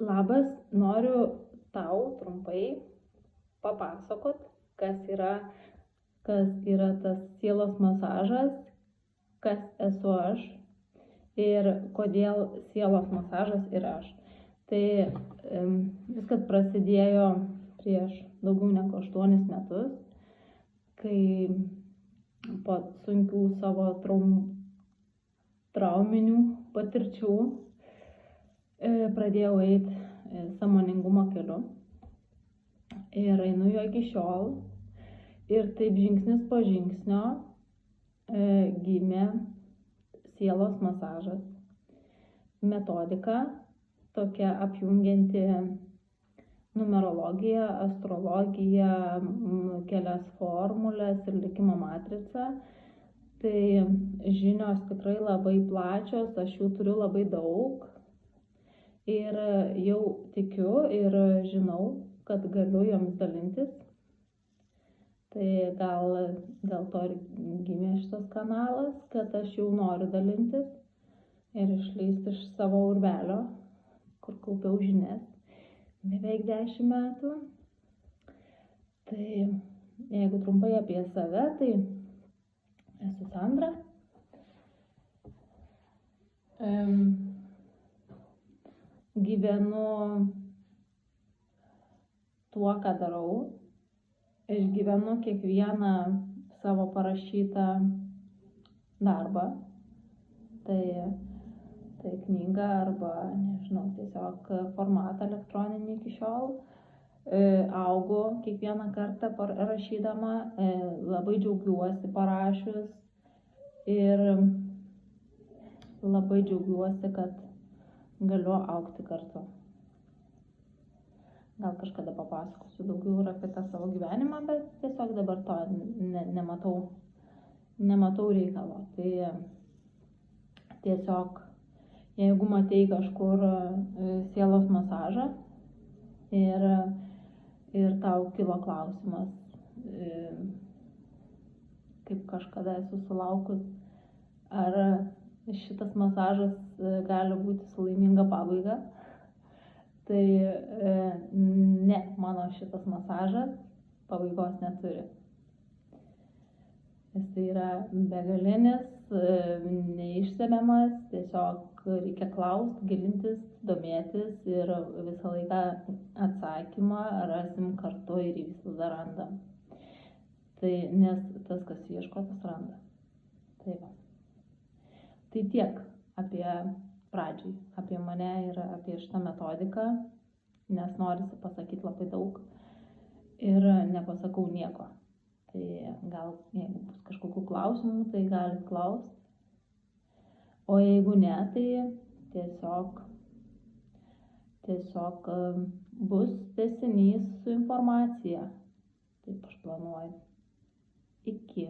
Labas, noriu tau trumpai papasakot, kas yra tas sielos masažas, kas esu aš ir kodėl sielos masažas ir aš. Tai viskas prasidėjo prieš daugiau negu 8 metus, kai po sunkių savo trauminių patirčių pradėjau eiti sąmoningumo keliu ir einu jo iki šiol. Ir taip žingsnis po žingsnio gimė sielos masažas. Metodika tokia apjungianti numerologiją, astrologiją, kelias formulės ir likimo matricą. Tai žinios tikrai labai plačios, aš jų turiu labai daug. Ir jau tikiu ir žinau, kad galiu jomis dalintis. Tai gal dėl to ir gimė šitas kanalas, kad aš jau noriu dalintis ir išleisti iš savo urvelio, kur kaupiau žinias beveik 10 metų. Tai jeigu trumpai apie save, tai esu Sandra. Gyvenu tuo, ką darau. Išgyvenu kiekvieną savo parašytą darbą. Tai knyga arba, nežinau, tiesiog formatą elektroninį iki šiol. Augu kiekvieną kartą rašydama, labai džiaugiuosi parašius ir labai džiaugiuosi, kad galiu augti kartu. Gal kažkada papasakosiu daugiau ir apie tą savo gyvenimą, bet tiesiog dabar to nematau reikalo. Tai tiesiog, jeigu matei kažkur sielos masažą ir tau kilo klausimas, kaip kažkada esu sulaukus, ar šitas masažas gali būti su laiminga pabaiga, tai ne, mano šitas masažas pabaigos neturi. Jis yra begalinis, neišsemiamas, tiesiog reikia klausti, gilintis, domėtis ir visą laiką atsakymą rasim kartu ir jį visada randam. Tai nes tas, kas ieško, tas randa. Tai va. Tai tiek apie pradžiai, apie mane ir apie šitą metodiką, nes norisi pasakyti labai daug ir nepasakau nieko. Tai gal jeigu bus kažkokių klausimų, tai galit klausti. O jeigu ne, tai tiesiog bus tęsinys su informacija. Taip aš planuoju. Iki.